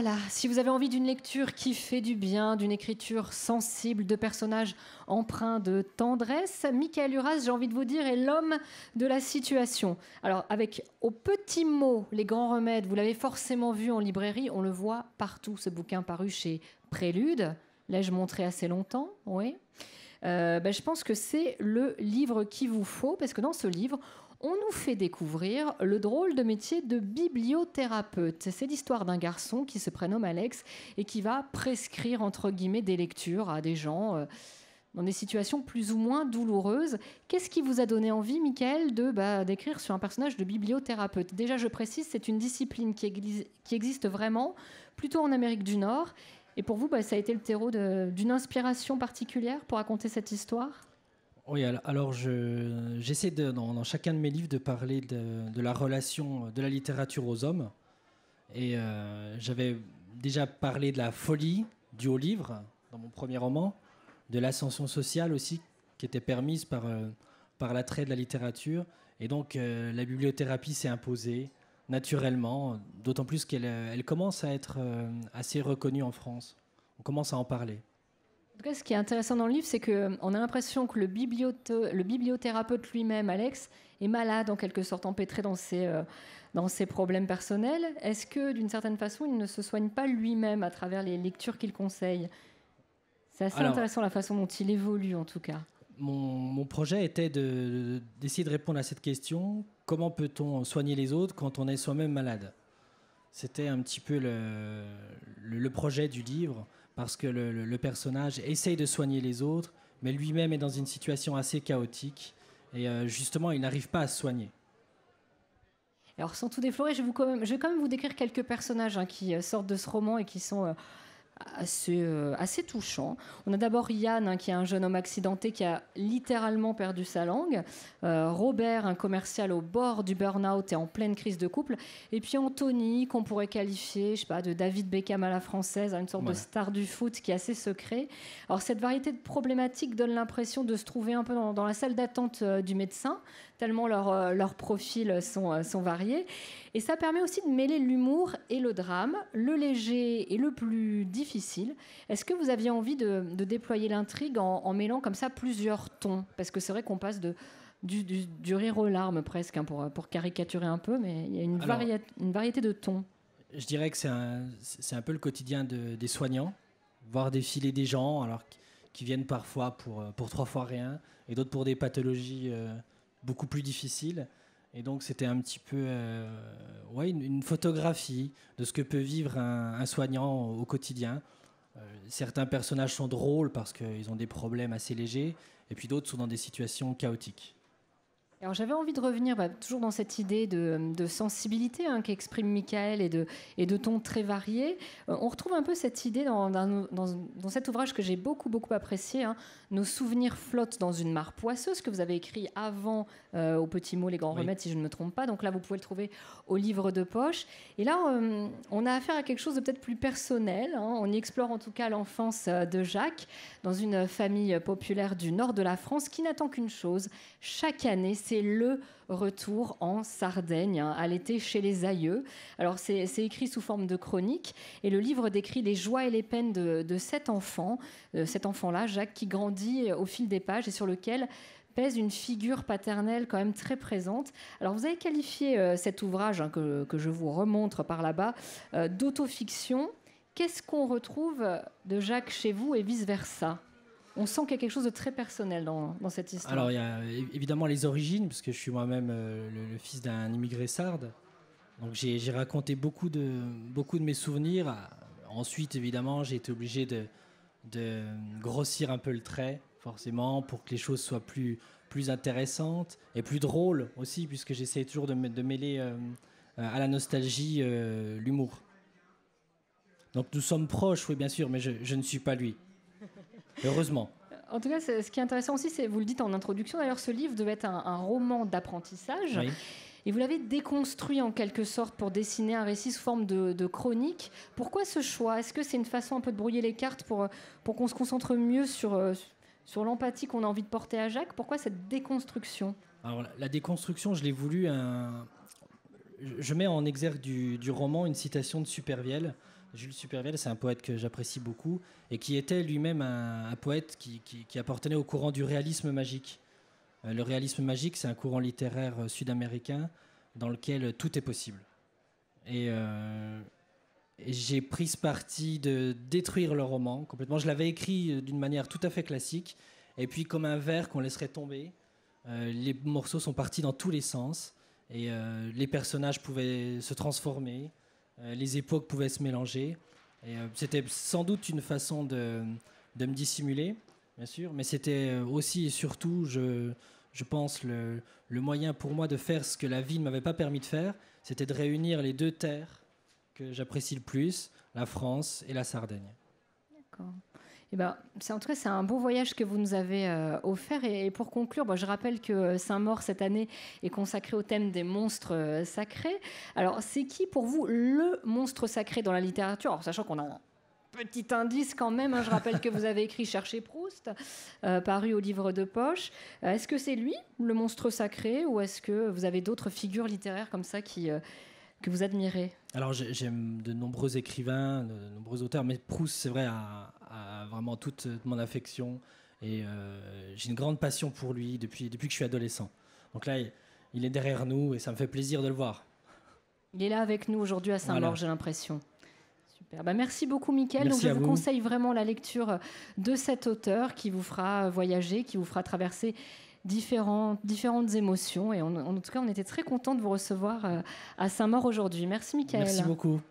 là là, si vous avez envie d'une lecture qui fait du bien, d'une écriture sensible, de personnages empreints de tendresse, Michaël Uras, j'ai envie de vous dire, est l'homme de la situation. Alors, avec Au petit mot, les grands remèdes, vous l'avez forcément vu en librairie, on le voit partout, ce bouquin paru chez Prélude. L'ai-je montré assez longtemps? Oui. Je pense que c'est le livre qu'il vous faut, parce que dans ce livre, on nous fait découvrir le drôle de métier de bibliothérapeute. C'est l'histoire d'un garçon qui se prénomme Alex et qui va prescrire, entre guillemets, des lectures à des gens dans des situations plus ou moins douloureuses. Qu'est-ce qui vous a donné envie, Michaël, d'écrire sur un personnage de bibliothérapeute? Déjà, je précise, c'est une discipline qui existe vraiment, plutôt en Amérique du Nord. Et pour vous, ça a été le terreau d'une inspiration particulière pour raconter cette histoire? Oui, alors j'essaie dans chacun de mes livres de parler de la relation de la littérature aux hommes. Et j'avais déjà parlé de la folie due au livre dans mon premier roman, de l'ascension sociale aussi qui était permise par l'attrait de la littérature. Et donc la bibliothérapie s'est imposée naturellement, d'autant plus qu'elle commence à être assez reconnue en France. On commence à en parler. En tout cas, ce qui est intéressant dans le livre, c'est qu'on a l'impression que le bibliothérapeute lui-même, Alex, est malade en quelque sorte, empêtré dans ses problèmes personnels. Est-ce que, d'une certaine façon, il ne se soigne pas lui-même à travers les lectures qu'il conseille? C'est assez intéressant la façon dont il évolue, en tout cas. Mon projet était d'essayer de répondre à cette question. Comment peut-on soigner les autres quand on est soi-même malade? C'était un petit peu le projet du livre, parce que le personnage essaye de soigner les autres, mais lui-même est dans une situation assez chaotique, et justement, il n'arrive pas à se soigner. Alors, sans tout déflorer, je vais quand même vous décrire quelques personnages qui sortent de ce roman et qui sont assez touchant. On a d'abord Yann, qui est un jeune homme accidenté qui a littéralement perdu sa langue. Robert, un commercial au bord du burn-out et en pleine crise de couple. Et puis Anthony, qu'on pourrait qualifier, de David Beckham à la française, une sorte de star du foot qui est assez secret. Alors cette variété de problématiques donne l'impression de se trouver un peu dans la salle d'attente du médecin, tellement leurs profils sont variés. Et ça permet aussi de mêler l'humour et le drame, le léger et le plus difficile. Est-ce que vous aviez envie de déployer l'intrigue en mêlant comme ça plusieurs tons? Parce que c'est vrai qu'on passe du rire aux larmes presque, pour caricaturer un peu, mais il y a une variété de tons. Je dirais que c'est un peu le quotidien des soignants. Voir défiler des gens qui viennent parfois pour 3 fois rien, et d'autres pour des pathologies beaucoup plus difficiles. Et donc c'était un petit peu une photographie de ce que peut vivre un soignant au quotidien. Certains personnages sont drôles parce qu'ils ont des problèmes assez légers, et puis d'autres sont dans des situations chaotiques. Alors j'avais envie de revenir toujours dans cette idée de sensibilité qu'exprime Michaël et de tons très variés. On retrouve un peu cette idée dans cet ouvrage que j'ai beaucoup apprécié, Nos souvenirs flottent dans une mare poisseuse, que vous avez écrit avant Au petit mot, les grands remèdes, si je ne me trompe pas. Donc là, vous pouvez le trouver au livre de poche. Et là, on a affaire à quelque chose de peut-être plus personnel. On y explore en tout cas l'enfance de Jacques, dans une famille populaire du nord de la France qui n'attend qu'une chose. Chaque année, c'est le retour en Sardaigne, à l'été chez les aïeux. Alors c'est écrit sous forme de chronique, et le livre décrit les joies et les peines de cet enfant-là, Jacques, qui grandit au fil des pages et sur lequel pèse une figure paternelle quand même très présente. Alors vous avez qualifié cet ouvrage que je vous remontre par là-bas d'autofiction. Qu'est-ce qu'on retrouve de Jacques chez vous et vice-versa? On sent qu'il y a quelque chose de très personnel dans cette histoire. Alors, il y a évidemment les origines, parce que je suis moi-même le fils d'un immigré sarde. Donc, j'ai raconté beaucoup de mes souvenirs. Ensuite, évidemment, j'ai été obligé de grossir un peu le trait, forcément, pour que les choses soient plus intéressantes et plus drôles aussi, puisque j'essaie toujours de mêler à la nostalgie l'humour. Donc, nous sommes proches, oui, bien sûr, mais je ne suis pas lui. Heureusement. En tout cas, ce qui est intéressant aussi, c'est, vous le dites en introduction, d'ailleurs, ce livre devait être un roman d'apprentissage. Oui. Et vous l'avez déconstruit en quelque sorte pour dessiner un récit sous forme de chronique. Pourquoi ce choix? Est-ce que c'est une façon un peu de brouiller les cartes pour qu'on se concentre mieux sur l'empathie qu'on a envie de porter à Jacques? Pourquoi cette déconstruction? Alors, la déconstruction, je l'ai voulu... Je mets en exergue du roman une citation de Supervielle, Jules Supervielle, c'est un poète que j'apprécie beaucoup et qui était lui-même un poète qui appartenait au courant du réalisme magique. Le réalisme magique, c'est un courant littéraire sud-américain dans lequel tout est possible. Et j'ai pris ce parti de détruire le roman complètement. Je l'avais écrit d'une manière tout à fait classique, et puis comme un verre qu'on laisserait tomber, les morceaux sont partis dans tous les sens, et les personnages pouvaient se transformer, les époques pouvaient se mélanger. Et c'était sans doute une façon de me dissimuler, bien sûr, mais c'était aussi et surtout, je pense, le moyen pour moi de faire ce que la vie ne m'avait pas permis de faire, c'était de réunir les deux terres que j'apprécie le plus, la France et la Sardaigne. D'accord. Eh ben, en tout cas, c'est un beau voyage que vous nous avez offert. Et pour conclure, je rappelle que Saint-Maur, cette année, est consacré au thème des monstres sacrés. Alors, c'est qui, pour vous, le monstre sacré dans la littérature? Alors, sachant qu'on a un petit indice quand même, hein, je rappelle que vous avez écrit Cherchez Proust, paru au livre de poche. Est-ce que c'est lui, le monstre sacré, ou est-ce que vous avez d'autres figures littéraires comme ça que vous admirez? Alors j'aime de nombreux écrivains, de nombreux auteurs, mais Proust, c'est vrai, a vraiment toute mon affection. Et j'ai une grande passion pour lui depuis que je suis adolescent. Donc là, il est derrière nous et ça me fait plaisir de le voir. Il est là avec nous aujourd'hui à Saint-Maur, j'ai l'impression. Super. Merci beaucoup, Mickaël. Merci. Donc, je vous conseille vraiment la lecture de cet auteur qui vous fera voyager, qui vous fera traverser différentes émotions. Et en tout cas, on était très contents de vous recevoir à Saint-Maur aujourd'hui. Merci, Mickaël. Merci beaucoup.